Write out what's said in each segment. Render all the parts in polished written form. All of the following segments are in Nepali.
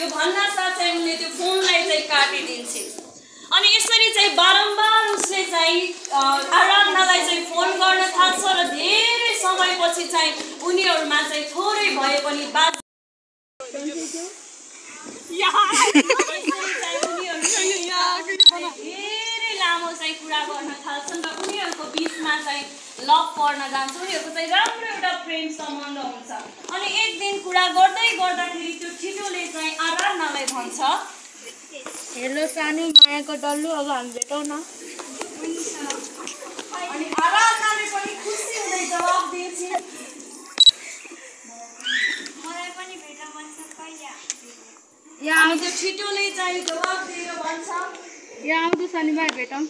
त्यो भन्नासाथ चाहिँ उनले त्यो फोनलाई चाहिँ काटिदिन्छन्। अनि यसरी चाहिँ बारम्बार उसले चाहिँ आराधनालाई चाहिँ फोन गर्न थाल्छ र धेरै समयपछि चाहिँ उनीहरूमा चाहिँ थोरै भए पनि धेरै लामो चाहिँ कुरा गर्न थाल्छन् र उनीहरूको बिचमा चाहिँ लभ पर्न जान्छ। उनीहरूको चाहिँ राम्रो एउटा प्रेम सम्बन्ध हुन्छ। अनि एक दिन कुरा गर्दै गर्दाखेरि त्यो छिटोले चाहिँ आराधनालाई भन्छ, हेलो सानी, मायाको डल्लु, अब हामी भेटौँ न। अनि आराधनाले पनि खुसी हुँदै जवाफ दिन्छ, मलाई पनि भेट मन छ, कहिले यहाँ त्यो छिटोले चाहिँ जवाब दिएर भन्छ, यहाँ आउँदो शनिबार भेटौँ।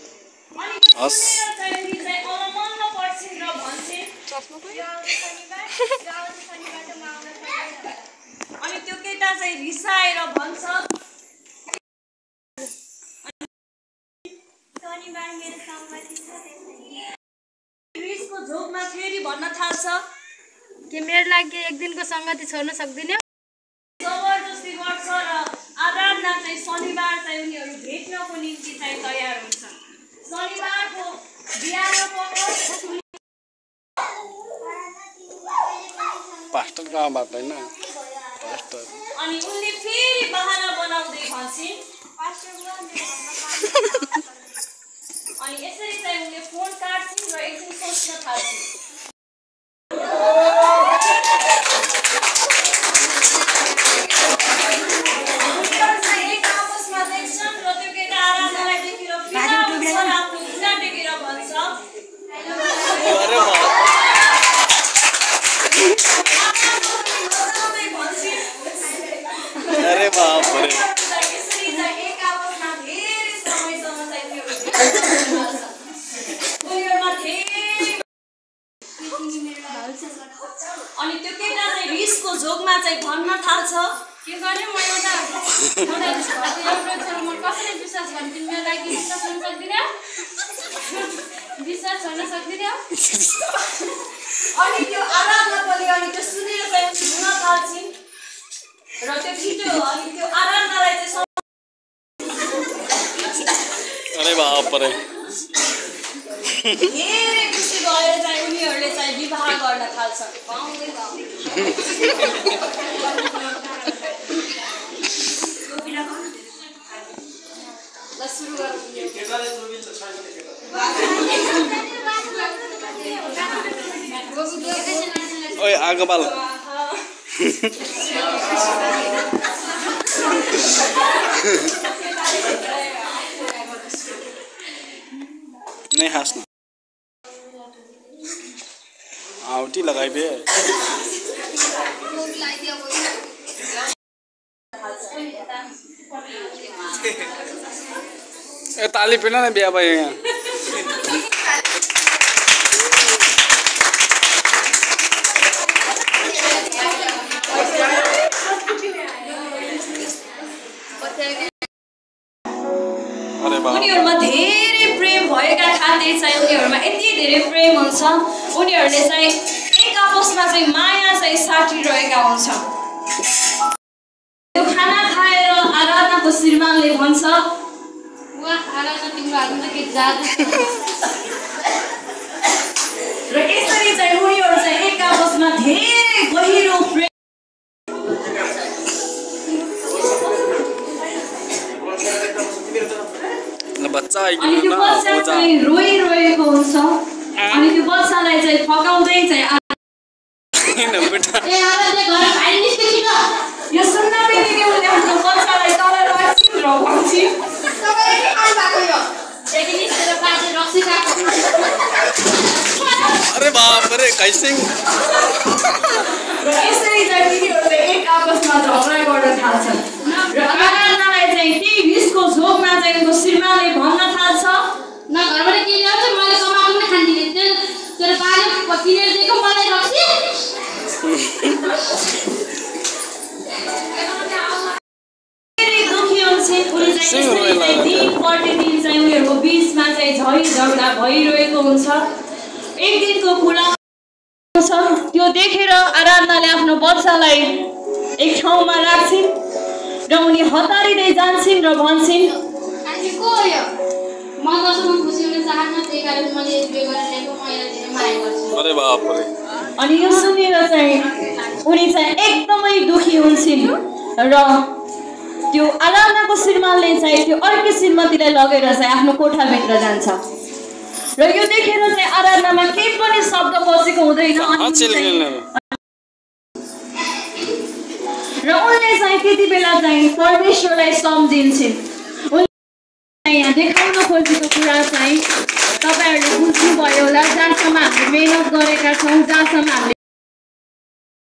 अनि चाहिँ अलमल्ल पर्छिन् र भन्छन्, अनि त्यो केटा चाहिँ रिसाएर भन्छ, शनिबार मेरो सम्मति छ। रिसको झोकमा फेरि भन्न थाल्छ, के मेरो लागि एक दिनको सङ्गति छोड्न सक्दिनौ? जबरजस्ती गर्छ र आराधना चाहिँ शनिबार चाहिँ उनीहरू भेट्नको निम्ति चाहिँ तयार हुन्छ। शनिबारको बिहान पास्टर गाउँबाट हैन पास्टर। अनि उनले फेरि बहाना बनाउँदै भन्छन्, अनि यसरी चाहिँ उनले फोन काट्छिन् र एकछिन सोच्न थाल्छिन्। एक आपसमा देख्छन् र त्यो केटा आराधनालाई देखेर फिदा हुन्छ र आफ्नो खुट्टा टेकेर भन्छ, अरे बाप रे। यसरी चाहिँ एक आपसमा धेरै समयसम्म चाहिँ उनीहरूमा धेरै अनि त्यो केटा चाहिँ रिसको झोकमा चाहिँ भन्न थाल्छ, के गर्ने, म एउटा म कसरी विश्वास गर्नु? तिमी मेरो लागि विश्वास गर्न सक्दिनौ? विश्वास गर्न सक्दिनौ? अनि त्यो आराधना पनि अनि त्यो सुनेर चाहिँ हुन थाल्छिन् र त्यो छिटो अनि त्यो आराधनालाई चाहिँ अरे बाप रे। धेरै खुसी भएर चाहिँ उनीहरूले चाहिँ विवाह गर्न थाल्छन्। ल सुरु गरौँ। ओए आगो बाल। नहीं हाँस्नु। आउटी लगाई बे। ए ताली पिना ना बिहा भयो यहाँ। उनीहरूमा धेरै प्रेम भएका खातिर चाहिँ उनीहरूमा यति धेरै प्रेम हुन्छ, उनीहरूले चाहिँ एक आपसमा चाहिँ माया चाहिँ साटिरहेका हुन्छ। त्यो खाना खाएर आराधनाको श्रीमानले भन्छ, आराधना तिम्रो हातमा के जादु र यसरी चाहिँ उनीहरू चाहिँ एक आपसमा धेरै गहिरो प्रेम बच्चा अनि त्यो बच्चा चाहिँ रोइरहेको हुन्छ। अनि त्यो बच्चालाई चाहिँ फकाउँदै चाहिँ यो सुन्न बित्तिकै उसले आफ्नो बच्चालाई तल राख्छिन् र भन्छिन्, अरे बाप रे कैसे। र यसरी चाहिँ उनीहरूले एक आपसमा झगडा गर्न थाल्छन् र आराधनालाई चाहिँ त्यही रिसको झोकमा चाहिँ उनको श्रीमानले भन्न थाल्छ, न घरबाट के ल्याउँछ, मैले कमाउनु नै खान्दिनँ, तेरो बाले किनेर दिएको मलाई रक्सी। धेरै दुखी हुन्छन्। उनी चाहिँ दिन प्रतिदिन चाहिँ उनीहरूको बिचमा चाहिँ झै झगडा भइरहेको हुन्छ। एक दिनको कुरा छ, त्यो देखेर आराधनाले आफ्नो बच्चालाई एक ठाउँमा राख्छिन् र उनी हतारिँदै जान्छन् र भन्छन् अनि को हो यो म जसमा खुसी हुन चाहन्न त्यही कारण मैले बिहे गरिरहेको म यसलाई धेरै माया गर्छु अरे बाप रे अनि यो सुनेर चाहिँ उनी चाहिँ एकदमै दुखी हुन्छन् र त्यो आराधनाको श्रीमानले चाहिँ त्यो अर्कै श्रीमतीलाई लगेर चाहिँ आफ्नो कोठाभित्र जान्छ र यो देखेर चाहिँ आराधनामा केही पनि शब्द बसेको हुँदैन र उनले चाहिँ त्यति बेला चाहिँ परमेश्वरलाई सम्झिन्छन् उनले यहाँ देखाउन खोजेको कुरा चाहिँ तपाईहरुले बुझ्नुभयो होला जहाँसम्म हामीले मेहनत गरेका छौँ जहाँसम्म हामीले